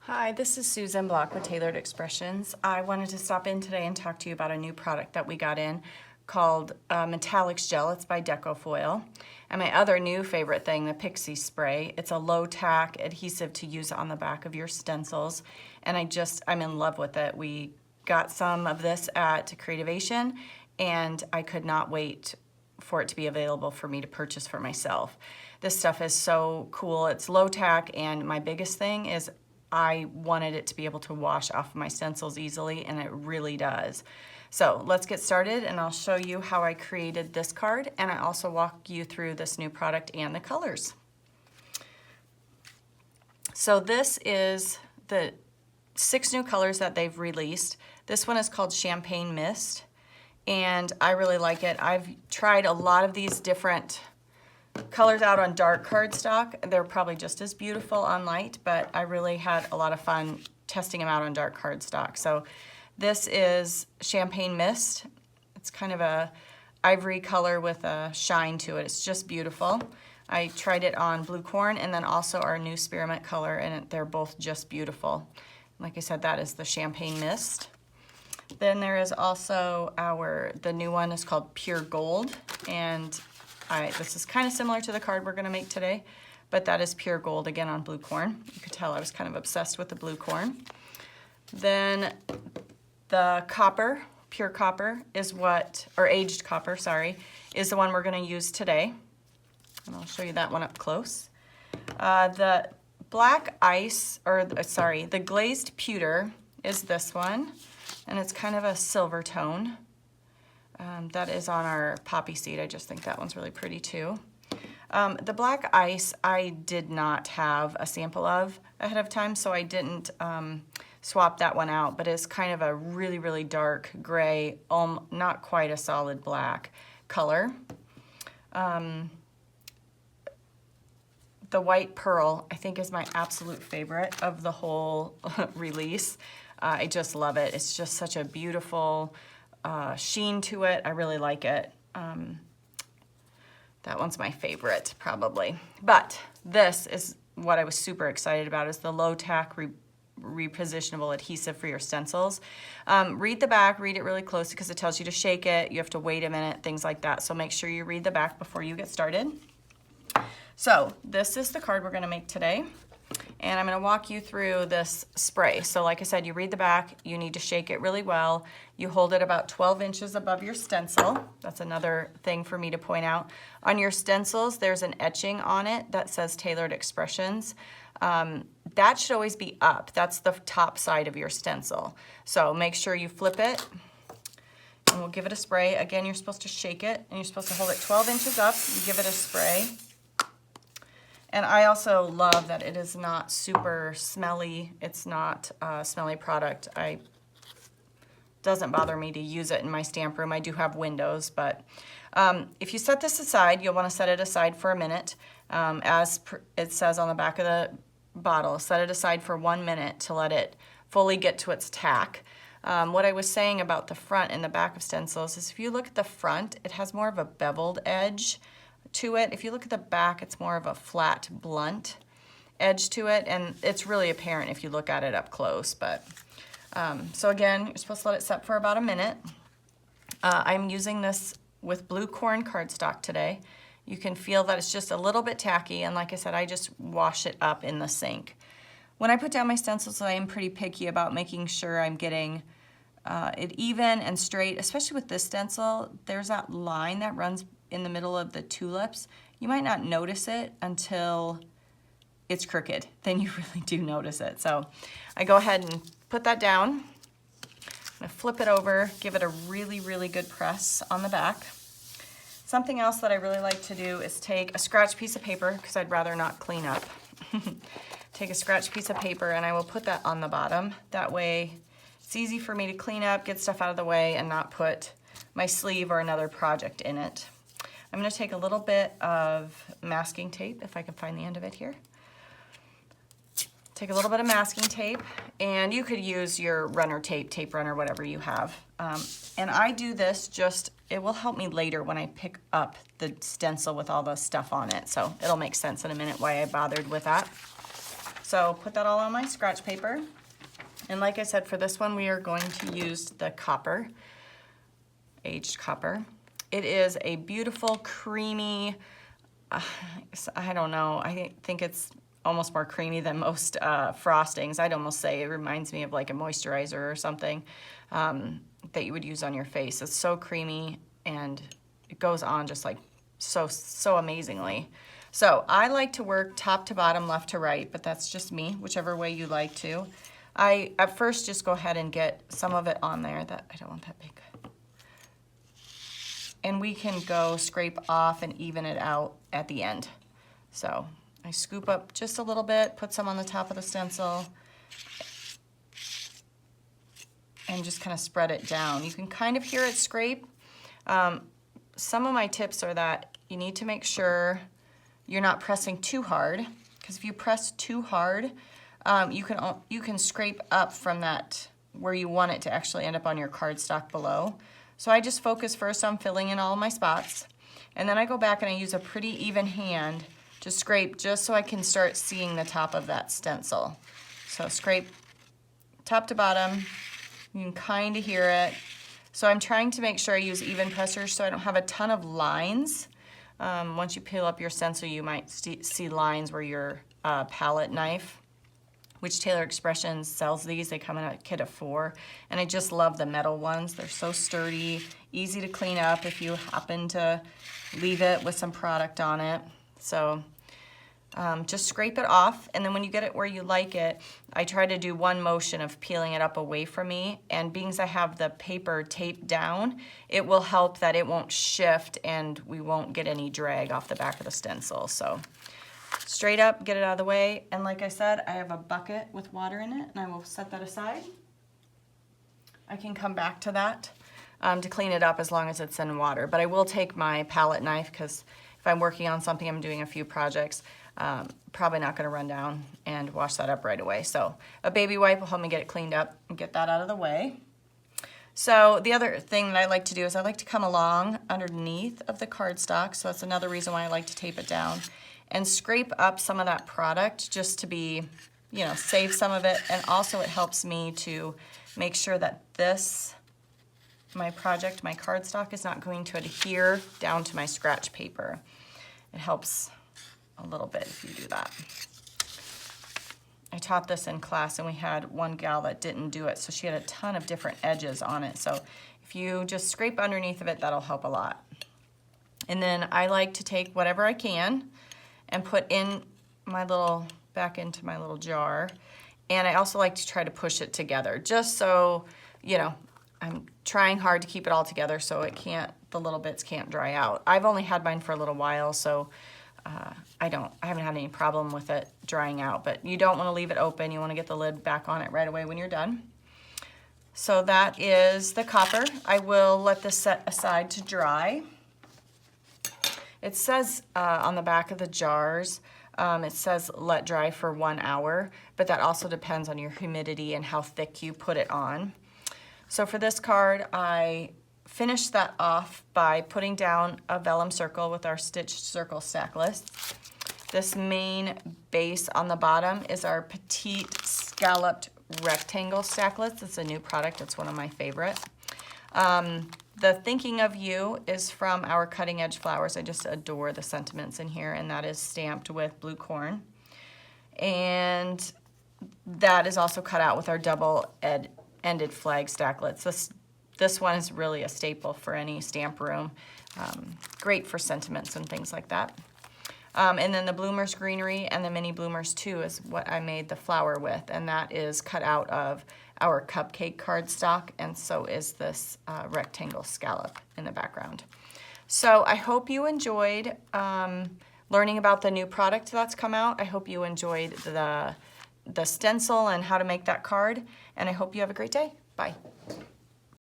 Hi, this is Susan Block with Tailored Expressions. I wanted to stop in today and talk to you about a new product that we got in called Metallix Gel. It's by Deco Foil. And my other new favorite thing, the Pixie Spray. It's a low tack adhesive to use on the back of your stencils. And I'm in love with it. We got some of this at Creativation and I could not wait for it to be available for me to purchase for myself. This stuff is so cool. It's low tack, and my biggest thing is I wanted it to be able to wash off my stencils easily, and it really does. So let's get started, and I'll show you how I created this card, and I also walk you through this new product and the colors. So this is the 6 new colors that they've released. This one is called Champagne Mist, and I really like it. I've tried a lot of these different colors out on dark cardstock. They're probably just as beautiful on light, but I really had a lot of fun testing them out on dark cardstock. So this is Champagne Mist. It's kind of a ivory color with a shine to it. It's just beautiful. I tried it on Blue Corn and then also our new Spearmint color, and they're both just beautiful. Like I said, that is the Champagne Mist. Then there is also the new one is called Pure Gold, and this is kind of similar to the card we're going to make today, but that is Pure Gold, again on Blue Corn. You could tell I was kind of obsessed with the Blue Corn. Then the Copper, Pure Copper is Aged Copper, sorry, is the one we're going to use today. And I'll show you that one up close. The Black Ice, the Glazed Pewter is this one, and it's kind of a silver tone. That is on our poppy seed. I just think that one's really pretty too. The Black Ice I did not have a sample of ahead of time, so I didn't swap that one out, but it's kind of a really, really dark gray, not quite a solid black color. The White Pearl, I think, is my absolute favorite of the whole release. I just love it. It's just such a beautiful sheen to it. I really like it. That one's my favorite, probably. But this is what I was super excited about, is the low tack repositionable adhesive for your stencils. Read the back, read it really close because it tells you to shake it. You have to wait a minute, things like that. So make sure you read the back before you get started. So this is the card we're going to make today. And I'm going to walk you through this spray. So like I said, you read the back, you need to shake it really well. You hold it about 12 inches above your stencil. That's another thing for me to point out. On your stencils, there's an etching on it that says Tailored Expressions. That should always be up. That's the top side of your stencil. So make sure you flip it, and we'll give it a spray. Again, you're supposed to shake it, and you're supposed to hold it 12 inches up. You give it a spray. And I also love that it is not super smelly. It's not a smelly product. It doesn't bother me to use it in my stamp room. I do have windows, but if you set this aside, you'll want to set it aside for a minute. As it says on the back of the bottle, set it aside for 1 minute to let it fully get to its tack. What I was saying about the front and the back of stencils is if you look at the front, it has more of a beveled edge to it. If you look at the back, it's more of a flat, blunt edge to it, and it's really apparent if you look at it up close. But so again, you're supposed to let it set for about a minute. I'm using this with Blue Corn cardstock today. You can feel that it's just a little bit tacky, and like I said, I just wash it up in the sink. When I put down my stencils, I am pretty picky about making sure I'm getting it even and straight, especially with this stencil. There's that line that runs in the middle of the tulips. You might not notice it until it's crooked. Then you really do notice it. So I go ahead and put that down. I'm gonna flip it over, give it a really, really good press on the back. Something else that I really like to do is take a scratch piece of paper, because I'd rather not clean up. Take a scratch piece of paper and I will put that on the bottom. That way it's easy for me to clean up, get stuff out of the way, and not put my sleeve or another project in it. I'm going to take a little bit of masking tape, if I can find the end of it here. Take a little bit of masking tape, and you could use your runner tape runner, whatever you have. And I do this it will help me later when I pick up the stencil with all the stuff on it. So it'll make sense in a minute why I bothered with that. So put that all on my scratch paper. And like I said, for this one, we are going to use the copper, aged copper. It is a beautiful, creamy, I don't know, I think it's almost more creamy than most frostings. I'd almost say it reminds me of like a moisturizer or something that you would use on your face. It's so creamy and it goes on just like so amazingly. So I like to work top to bottom, left to right, but that's just me, whichever way you like to. I at first just go ahead and get some of it on there. That I don't want that big. And we can go scrape off and even it out at the end. So I scoop up just a little bit, put some on the top of the stencil, and just kind of spread it down. You can kind of hear it scrape. Some of my tips are that you need to make sure you're not pressing too hard, because if you press too hard, you can scrape up from that where you want it to actually end up on your cardstock below. So I just focus first on filling in all my spots, and then I go back and I use a pretty even hand to scrape just so I can start seeing the top of that stencil. So scrape top to bottom, you can kind of hear it. So I'm trying to make sure I use even pressure so I don't have a ton of lines. Once you peel up your stencil, you might see lines where your palette knife, which Taylor Expressions sells these. They come in a kit of 4, and I just love the metal ones. They're so sturdy, easy to clean up if you happen to leave it with some product on it. So just scrape it off, and then when you get it where you like it, I try to do one motion of peeling it up away from me, and being as I have the paper taped down, it will help that it won't shift and we won't get any drag off the back of the stencil. So straight up, get it out of the way, and like I said, I have a bucket with water in it, and I will set that aside. I can come back to that to clean it up as long as it's in water, but I will take my palette knife, because if I'm working on something, I'm doing a few projects, probably not gonna run down and wash that up right away. So a baby wipe will help me get it cleaned up and get that out of the way. So the other thing that I like to do is I like to come along underneath of the cardstock, so that's another reason why I like to tape it down, and scrape up some of that product just to be, you know, save some of it. And also it helps me to make sure that my project, my cardstock, is not going to adhere down to my scratch paper. It helps a little bit if you do that. I taught this in class, and we had one gal that didn't do it, so she had a ton of different edges on it. So if you just scrape underneath of it, that'll help a lot. And then I like to take whatever I can and put in back into my little jar. And I also like to try to push it together, just so, you know, I'm trying hard to keep it all together so the little bits can't dry out. I've only had mine for a little while, so I haven't had any problem with it drying out, but you don't want to leave it open. You want to get the lid back on it right away when you're done. So that is the copper. I will let this set aside to dry. It says on the back of the jars, it says let dry for 1 hour, but that also depends on your humidity and how thick you put it on. So for this card, I finished that off by putting down a vellum circle with our stitched circle stack list. This main base on the bottom is our petite scalloped rectangle stack list. It's a new product. It's one of my favorite. The Thinking of You is from our Cutting Edge Flowers. I just adore the sentiments in here, and that is stamped with blue corn. And that is also cut out with our double-ended flag stacklets. This one is really a staple for any stamp room. Great for sentiments and things like that. And then the Bloomers Greenery and the Mini Bloomers 2 is what I made the flower with, and that is cut out of our cupcake cardstock, and so is this rectangle scallop in the background. So I hope you enjoyed learning about the new product that's come out. I hope you enjoyed the stencil and how to make that card, and I hope you have a great day. Bye.